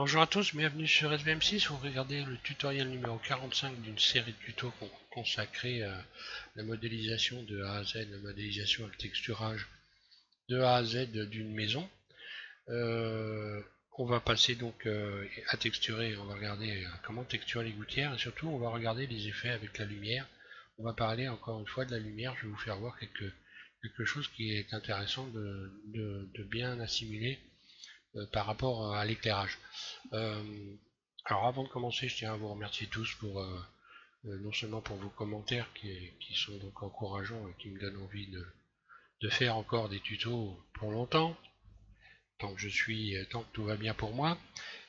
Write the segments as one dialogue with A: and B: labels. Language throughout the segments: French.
A: Bonjour à tous, bienvenue sur SVM6. Vous regardez le tutoriel numéro 45 d'une série de tutos consacrée à la modélisation de A à Z, la modélisation et le texturage de A à Z d'une maison. On va passer donc à texturer, on va regarder comment texturer les gouttières et surtout on va regarder les effets avec la lumière. On va parler encore une fois de la lumière, je vais vous faire voir quelque chose qui est intéressant de bien assimiler par rapport à l'éclairage. Alors avant de commencer, je tiens à vous remercier tous pour non seulement pour vos commentaires qui sont donc encourageants et qui me donnent envie de faire encore des tutos pour longtemps, tant que tout va bien pour moi,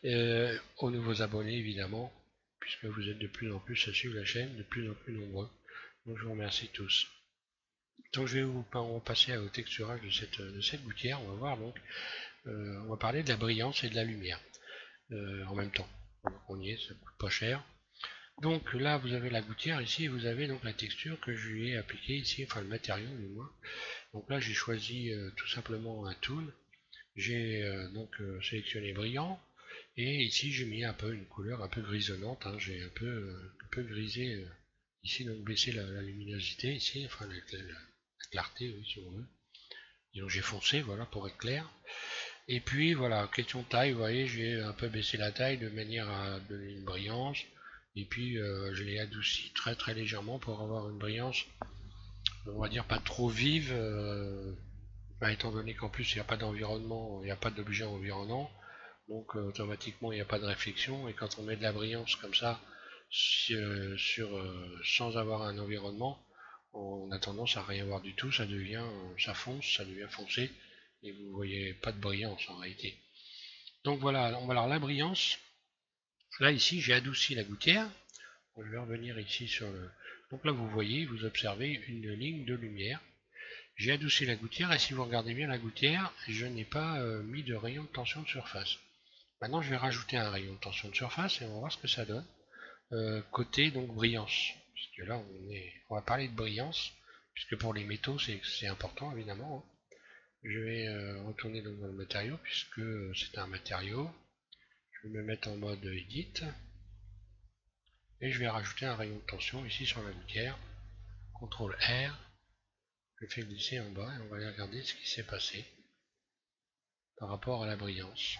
A: aux nouveaux abonnés évidemment, puisque vous êtes de plus en plus à suivre la chaîne, de plus en plus nombreux. Donc je vous remercie tous. Donc je vais vous passer au texturage de cette gouttière. On va voir donc, on va parler de la brillance et de la lumière en même temps. Donc on y est, ça coûte pas cher. Donc là vous avez la gouttière ici et vous avez donc la texture que je lui ai appliquée ici, enfin le matériau du moins. Donc là j'ai choisi tout simplement un tool. J'ai sélectionné brillant et ici j'ai mis un peu une couleur un peu grisonnante. Hein. J'ai un peu grisé ici, donc baissé la luminosité ici, enfin la clarté oui, si on veut. Et donc j'ai foncé voilà pour être clair. Et puis voilà, question de taille, vous voyez, j'ai un peu baissé la taille de manière à donner une brillance. Et puis je l'ai adouci très légèrement pour avoir une brillance, on va dire pas trop vive, étant donné qu'en plus il n'y a pas d'environnement, il n'y a pas d'objet environnant, donc automatiquement il n'y a pas de réflexion. Et quand on met de la brillance comme ça sans avoir un environnement, on a tendance à rien voir du tout, ça fonce, ça devient foncé, et vous voyez pas de brillance en réalité. Donc voilà, alors la brillance, là ici j'ai adouci la gouttière, je vais revenir ici sur le... Donc là vous voyez, vous observez une ligne de lumière, j'ai adouci la gouttière et si vous regardez bien la gouttière, je n'ai pas mis de rayon de tension de surface. Maintenant je vais rajouter un rayon de tension de surface et on va voir ce que ça donne. Côté donc brillance, puisque là on va parler de brillance, puisque pour les métaux c'est important évidemment. Hein. Je vais retourner donc dans le matériau puisque c'est un matériau. Je vais me mettre en mode Edit et je vais rajouter un rayon de tension ici sur la gouttière. CTRL R, je fais glisser en bas et on va aller regarder ce qui s'est passé par rapport à la brillance.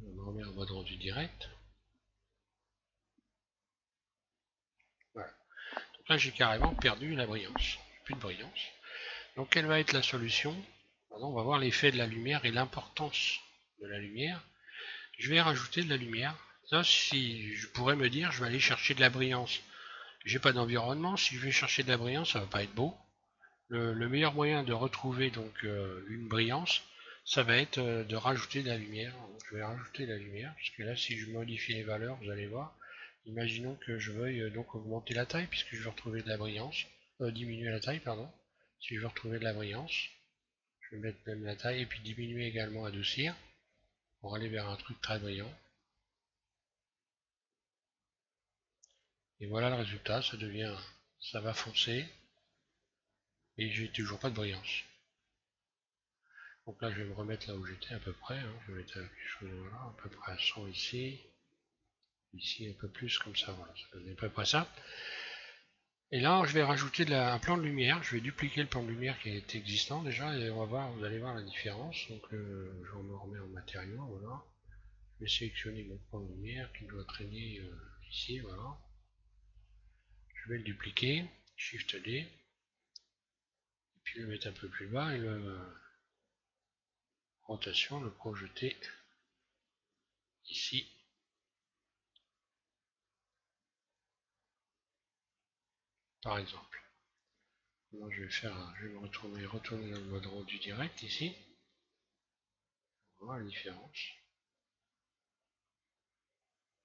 A: On me remet en mode rendu direct. Voilà. Donc là j'ai carrément perdu la brillance. Plus de brillance. Donc quelle va être la solution? Maintenant on va voir l'effet de la lumière et l'importance de la lumière. Je vais rajouter de la lumière. Ça, si je pourrais me dire, je vais aller chercher de la brillance. J'ai pas d'environnement, si je vais chercher de la brillance, ça va pas être beau. Le meilleur moyen de retrouver donc une brillance, ça va être de rajouter de la lumière. Donc, je vais rajouter de la lumière, puisque là, si je modifie les valeurs, vous allez voir. Imaginons que je veuille donc augmenter la taille, puisque je veux retrouver de la brillance. Diminuer la taille, pardon. Si je veux retrouver de la brillance, je vais mettre même la taille et puis diminuer également, adoucir, pour aller vers un truc très brillant. Et voilà le résultat, ça va foncer, et j'ai toujours pas de brillance. Donc là je vais me remettre là où j'étais à peu près, hein. Je vais mettre quelque chose voilà, à peu près à 100 ici, ici un peu plus comme ça, voilà, ça donne à peu près ça. Et là je vais rajouter un plan de lumière, je vais dupliquer le plan de lumière qui est existant déjà, et on va voir, vous allez voir la différence. Donc je me remets en matériau, voilà. Je vais sélectionner mon plan de lumière qui doit traîner ici, voilà. Je vais le dupliquer, Shift D, et puis le mettre un peu plus bas et le rotation, le projeter ici. Par exemple. Maintenant, je vais me retourner dans le mode rendu direct ici. On va voir la différence.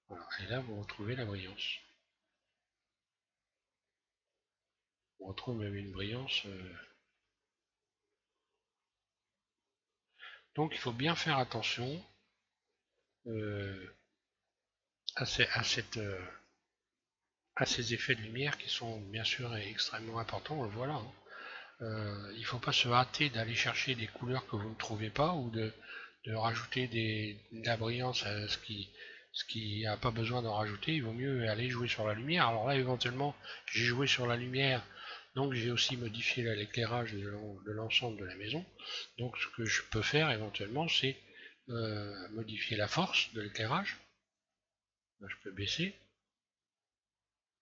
A: Voilà. Et là, vous retrouvez la brillance. On retrouve même une brillance. Donc, il faut bien faire attention à ces effets de lumière qui sont bien sûr extrêmement importants. On le voit là. Hein. Il ne faut pas se hâter d'aller chercher des couleurs que vous ne trouvez pas ou de rajouter de la brillance à ce qui n'a pas besoin d'en rajouter, il vaut mieux aller jouer sur la lumière. Alors là, éventuellement, j'ai joué sur la lumière, donc j'ai aussi modifié l'éclairage de l'ensemble de la maison. Donc ce que je peux faire éventuellement, c'est modifier la force de l'éclairage. Je peux baisser,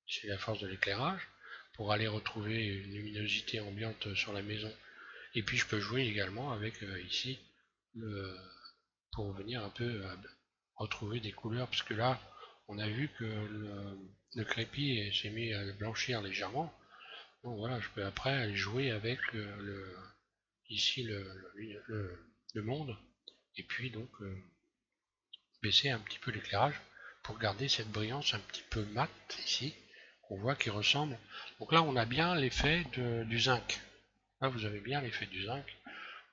A: c'est la force de l'éclairage, pour aller retrouver une luminosité ambiante sur la maison. Et puis je peux jouer également avec ici, pour venir un peu retrouver des couleurs, parce que là, on a vu que le crépi s'est mis à blanchir légèrement. Donc voilà, je peux après aller jouer avec ici le monde, et puis donc baisser un petit peu l'éclairage pour garder cette brillance un petit peu mat ici, qu'on voit qui ressemble. Donc là, on a bien l'effet du zinc. Là, vous avez bien l'effet du zinc.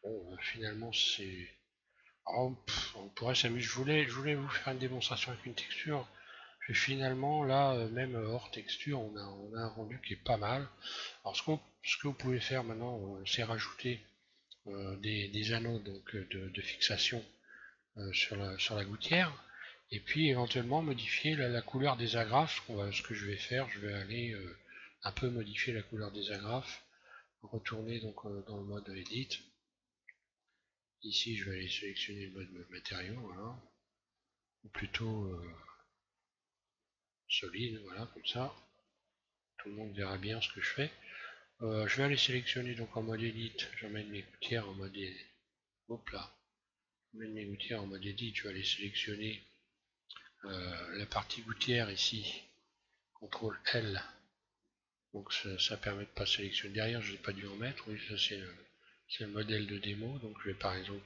A: Bon, finalement, c'est... Oh, on pourrait s'amuser. Je voulais vous faire une démonstration avec une texture. Et finalement, là, même hors texture, on a un rendu qui est pas mal. Alors, ce que vous pouvez faire maintenant, c'est rajouter des anneaux donc, de fixation sur la gouttière. Et puis, éventuellement, modifier la couleur des agrafes. Ce que je vais faire, je vais aller un peu modifier la couleur des agrafes. Retourner donc dans le mode Edit. Ici, je vais aller sélectionner le mode matériaux, voilà. Ou plutôt solide, voilà, comme ça. Tout le monde verra bien ce que je fais. Je vais aller sélectionner donc en mode Edit. J'emmène mes gouttières en mode Edit. Hop là. J'emmène mes gouttières en mode Edit. Je vais aller sélectionner la partie gouttière ici. CTRL L. Donc ça permet de pas sélectionner derrière. Je n'ai pas dû en mettre. Oui, ça c'est le modèle de démo. Donc je vais par exemple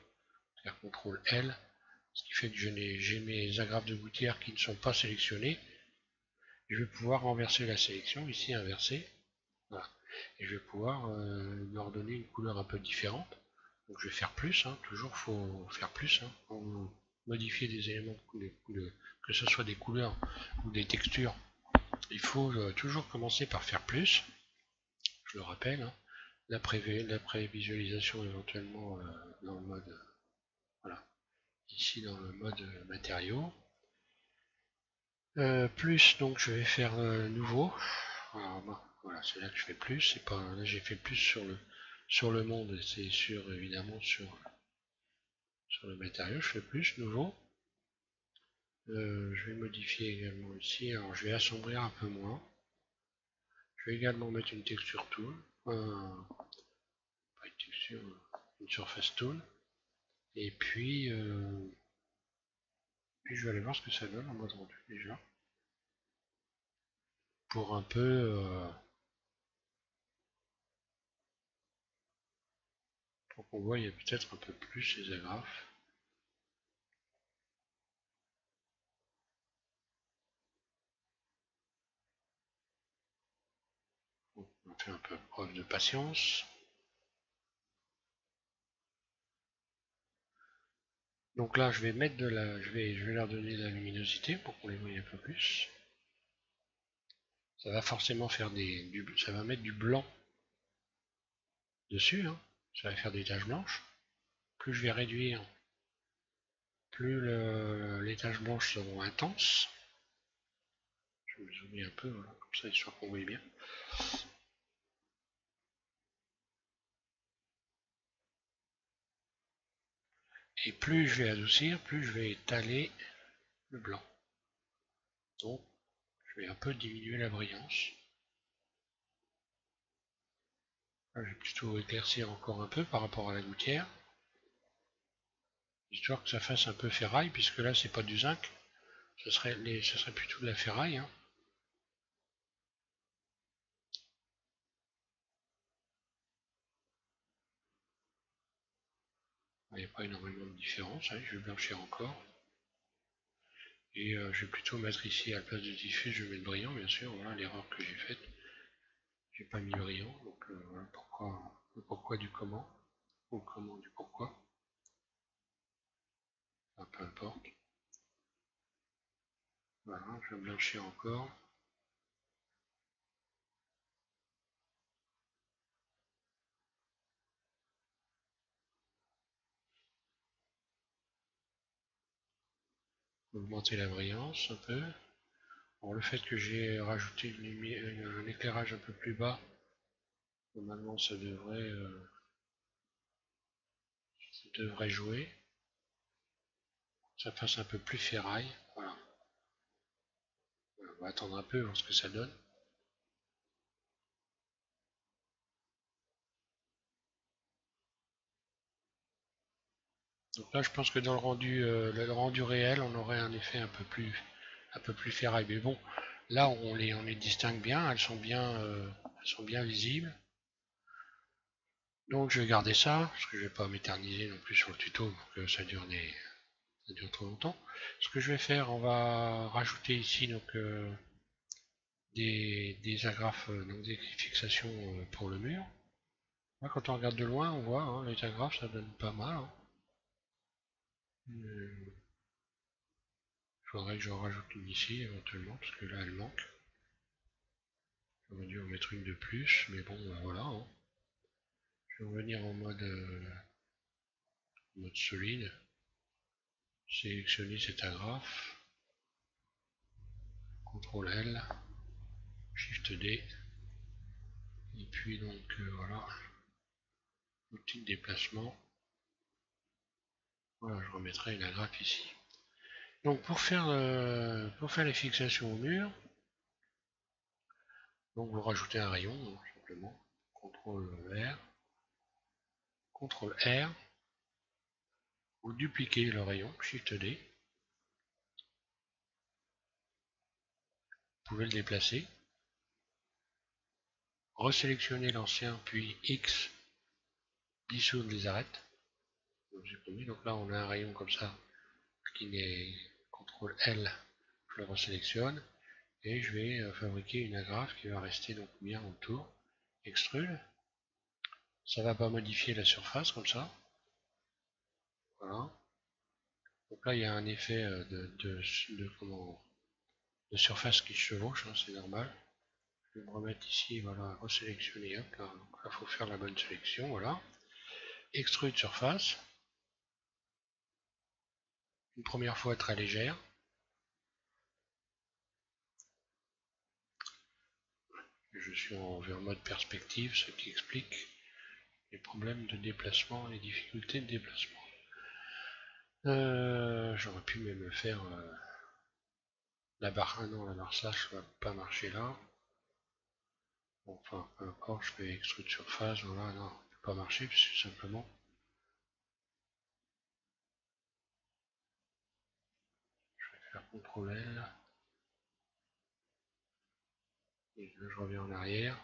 A: faire CTRL L. Ce qui fait que j'ai mes agrafes de gouttière qui ne sont pas sélectionnées. Je vais pouvoir renverser la sélection, ici inverser. Voilà. Et je vais pouvoir leur donner une couleur un peu différente. Donc je vais faire plus, hein. Toujours faut faire plus, hein. Pour modifier des éléments, que ce soit des couleurs ou des textures. Il faut toujours commencer par faire plus, je le rappelle, hein. La prévisualisation éventuellement dans le mode, voilà, ici dans le mode matériaux. Plus, donc je vais faire nouveau. Alors, bon, voilà, c'est là que je fais plus. C'est pas là j'ai fait plus sur le monde. C'est sur évidemment sur le matériau. Je fais plus nouveau. Je vais modifier également ici. Alors je vais assombrir un peu moins. Je vais également mettre une texture tool. Pas une texture, une surface tool. Et puis je vais aller voir ce que ça donne en mode rendu déjà. Pour un peu pour qu'on voie peut-être un peu plus les agrafes. On fait un peu preuve de patience. Donc là, je vais mettre je vais leur donner de la luminosité pour qu'on les voie un peu plus. Ça va forcément faire ça va mettre du blanc dessus, hein. Ça va faire des taches blanches. Plus je vais réduire, plus les taches blanches seront intenses. Je vais zoomer un peu, voilà, comme ça, histoire qu'on voit bien. Et plus je vais adoucir, plus je vais étaler le blanc. Donc, je vais un peu diminuer la brillance. Là, je vais plutôt éclaircir encore un peu par rapport à la gouttière, histoire que ça fasse un peu ferraille, puisque là, c'est pas du zinc. Ce serait plutôt de la ferraille, hein. Il n'y a pas énormément de différence, hein. Je vais blanchir encore. Et je vais plutôt mettre ici à la place de diffuse, je vais mettre brillant, bien sûr. Voilà l'erreur que j'ai faite. J'ai pas mis brillant, donc voilà le pourquoi du comment, ou le comment du pourquoi. Enfin, peu importe. Voilà, je vais blanchir encore. augmenter la brillance un peu. Bon, le fait que j'ai rajouté une lumière, un éclairage un peu plus bas, normalement ça devrait jouer. Ça fasse un peu plus ferraille. Voilà. On va attendre un peu, voir ce que ça donne. Donc là, je pense que dans le rendu réel, on aurait un effet un peu plus ferraille. Mais bon, là, on les distingue bien. Elles sont bien visibles. Donc, je vais garder ça, parce que je vais pas m'éterniser non plus sur le tuto pour que ça dure trop longtemps. Ce que je vais faire, on va rajouter ici donc des agrafes, donc des fixations pour le mur. Là, quand on regarde de loin, on voit hein, les agrafes, ça donne pas mal. Hein. Il faudrait que j'en rajoute une ici éventuellement, parce que là elle manque. J'aurais dû en mettre une de plus, mais bon, voilà. Hein. Je vais revenir en mode solide. Sélectionner cette agrafe. CTRL L, SHIFT D. Et puis donc voilà, outil de déplacement. Voilà, je remettrai une agrafe ici. Donc pour faire les fixations au mur, donc vous rajoutez un rayon, hein, simplement. CTRL R, CTRL R, vous dupliquez le rayon, SHIFT D, vous pouvez le déplacer, resélectionner l'ancien, puis X, dissoudre les arêtes. Donc là on a un rayon comme ça, qui n'est CTRL L, je le resélectionne, et je vais fabriquer une agrafe qui va rester donc bien autour. Extrude, ça va pas modifier la surface comme ça. Voilà. Donc là il y a un effet de surface qui se chevauche, hein, c'est normal. Je vais me remettre ici, voilà, resélectionner, hop, là, donc là faut faire la bonne sélection, voilà. Extrude surface. Une première fois très légère. Je suis en mode perspective, ce qui explique les problèmes de déplacement, les difficultés de déplacement. J'aurais pu même faire la barre 1, non, la barre slash va pas marcher là. Bon, enfin, peu importe, je fais extrude surface, voilà, non, ça ne peut pas marcher, puisque simplement, je vais faire CTRL L, et là je reviens en arrière.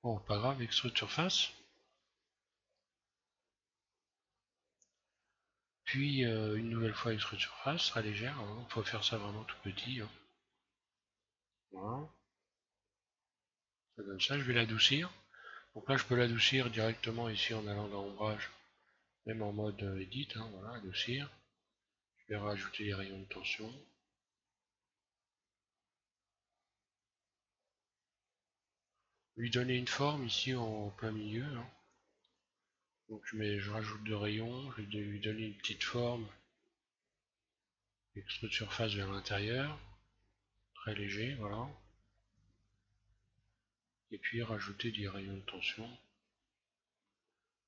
A: Bon, pas grave, extrude surface. Puis une nouvelle fois extrude surface, très légère, il hein, faut faire ça vraiment tout petit. Hein. Voilà, ça donne ça, je vais l'adoucir. Donc là je peux l'adoucir directement ici en allant dans l'ombrage, même en mode edit, hein, voilà, adoucir. Je vais rajouter les rayons de tension. Lui donner une forme ici en plein milieu. Hein. Donc je rajoute deux rayons, je vais lui donner une petite forme. Extrude surface vers l'intérieur, très léger, voilà. Et puis rajouter des rayons de tension.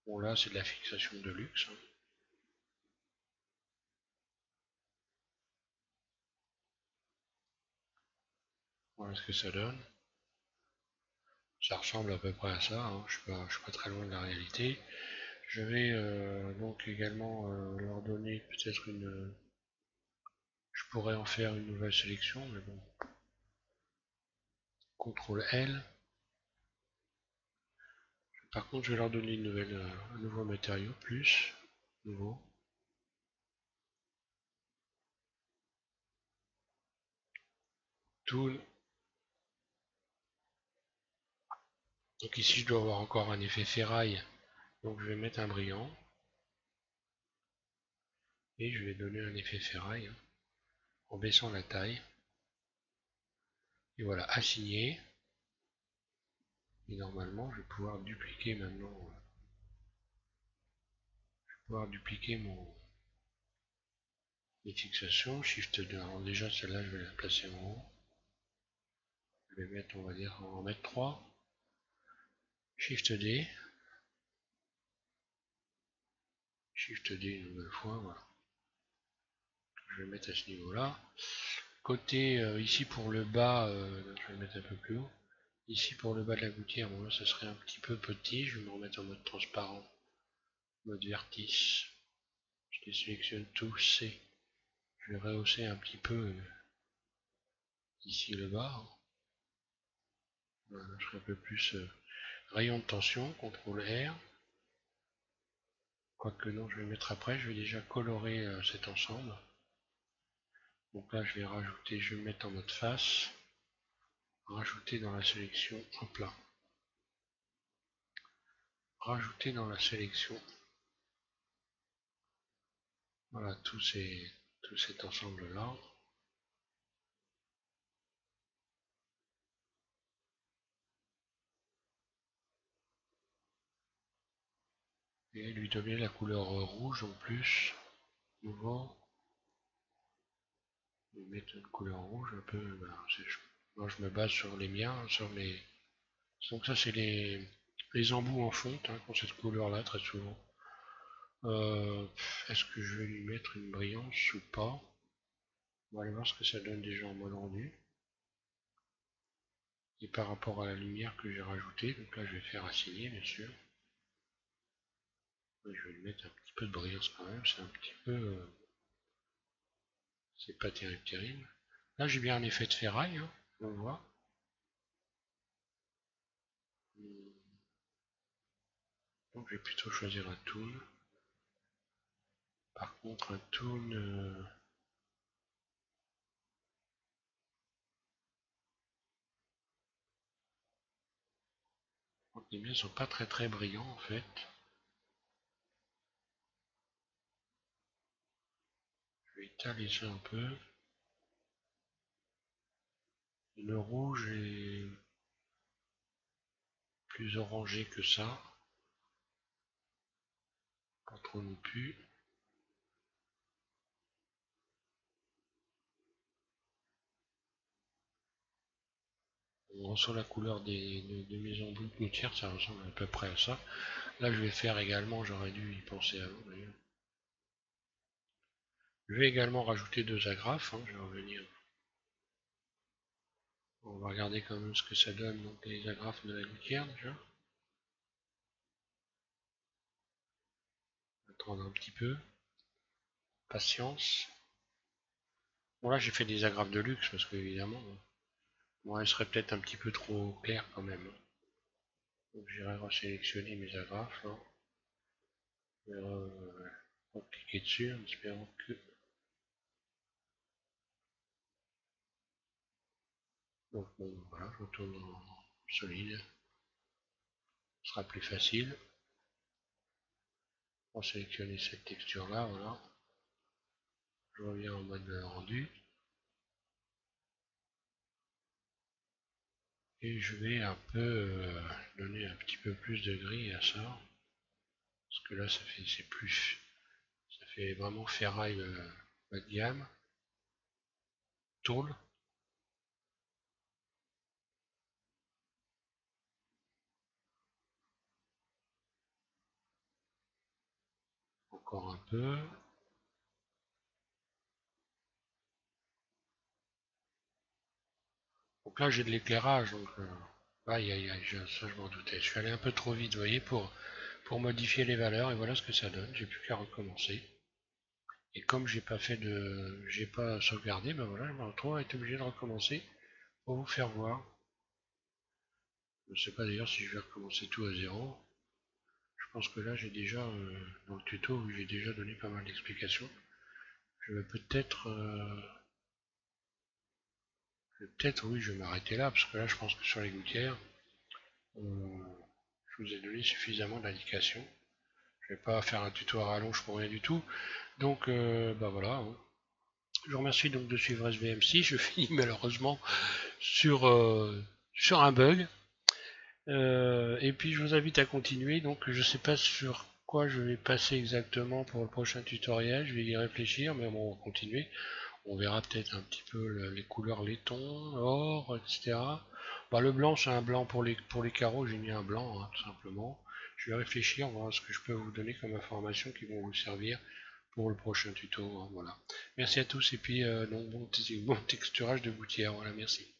A: Bon là c'est de la fixation de luxe. Hein. Voilà ce que ça donne. Ça ressemble à peu près à ça, hein. Je suis pas très loin de la réalité. Je vais donc également leur donner peut-être une... Je pourrais en faire une nouvelle sélection, mais bon. CTRL L. Par contre, je vais leur donner un nouveau matériau, plus, nouveau. Tool. Donc ici, je dois avoir encore un effet ferraille. Donc je vais mettre un brillant. Et je vais donner un effet ferraille, hein, en baissant la taille. Et voilà, assigné. Et normalement, je vais pouvoir dupliquer maintenant pouvoir dupliquer mes fixations. Shift 2. Alors déjà celle-là je vais la placer en haut. Je vais mettre, on va dire, en mettre 3. Shift D. Shift D une nouvelle fois, voilà. Je vais mettre à ce niveau-là. Côté ici pour le bas, je vais le mettre un peu plus haut. Ici pour le bas de la gouttière, bon là ça serait un petit peu petit. Je vais me remettre en mode transparent, mode vertice. Je les sélectionne tous C. Je vais rehausser un petit peu ici le bas. Voilà, je serai un peu plus rayon de tension, CTRL R. Quoique non, je vais mettre après, je vais déjà colorer cet ensemble. Donc là je vais rajouter, je vais mettre en mode face, rajouter dans la sélection, hop là. Rajouter dans la sélection, voilà, tout cet ensemble là. Et lui donner la couleur rouge en plus, nouveau. Je vais mettre une couleur rouge un peu, ben, moi je me base sur les miens, sur mes... Donc ça c'est les embouts en fonte, hein, qui ont cette couleur là très souvent. Est-ce que je vais lui mettre une brillance ou pas? On va aller voir ce que ça donne déjà en mode rendu. Et par rapport à la lumière que j'ai rajoutée, donc là je vais faire assigner bien sûr. Je vais lui mettre un petit peu de brillance quand même, c'est un petit peu... c'est pas terrible. Là j'ai bien un effet de ferraille, hein, on voit. Donc je vais plutôt choisir un tool. Par contre un tool... les miens sont pas très brillants en fait. Je vais étaler ça un peu. Le rouge est plus orangé que ça. Pas trop non plus. On ressent la couleur de mes embouts de gouttière, ça ressemble à peu près à ça. Là je vais faire également, j'aurais dû y penser avant d'ailleurs. Je vais également rajouter 2 agrafes, hein, je vais revenir. On va regarder quand même ce que ça donne, donc les agrafes de la gouttière déjà. Attendre un petit peu. Patience. Bon là j'ai fait des agrafes de luxe parce que évidemment, bon, elles seraient peut-être un petit peu trop claires quand même. Donc j'irai resélectionner mes agrafes. Là. Je vais cliquer dessus en espérant que... Donc bon voilà, je retourne en solide. Ce sera plus facile. On va sélectionner cette texture là, voilà. Je reviens en mode rendu. Et je vais un peu donner un petit peu plus de gris à ça. Parce que là, c'est plus, ça fait vraiment ferraille bas de gamme. Tourne. Encore un peu. Donc là, j'ai de l'éclairage. Donc, aïe, aïe, aïe, ça je m'en doutais. Je suis allé un peu trop vite, vous voyez, pour modifier les valeurs. Et voilà ce que ça donne. J'ai plus qu'à recommencer. Et comme j'ai pas sauvegardé, ben voilà, je me retrouve à être obligé de recommencer pour vous faire voir. Je ne sais pas d'ailleurs si je vais recommencer tout à zéro. Je pense que là j'ai déjà, dans le tuto, j'ai déjà donné pas mal d'explications. Je vais peut-être, oui, je vais m'arrêter là, parce que là je pense que sur les gouttières, je vous ai donné suffisamment d'indications. Je ne vais pas faire un tuto à rallonge pour rien du tout. Donc, bah voilà. Hein. Je vous remercie donc de suivre SVM6. Je finis malheureusement sur un bug. Et puis je vous invite à continuer. Donc je sais pas sur quoi je vais passer exactement pour le prochain tutoriel, je vais y réfléchir, mais bon, on va continuer. On verra peut-être un petit peu les couleurs laiton, or, etc. Bah, le blanc, c'est un blanc pour les carreaux, j'ai mis un blanc, hein, tout simplement. Je vais réfléchir, voir ce que je peux vous donner comme information qui vont vous servir pour le prochain tuto. Hein, voilà. Merci à tous et puis donc bon texturage de gouttière. Voilà, merci.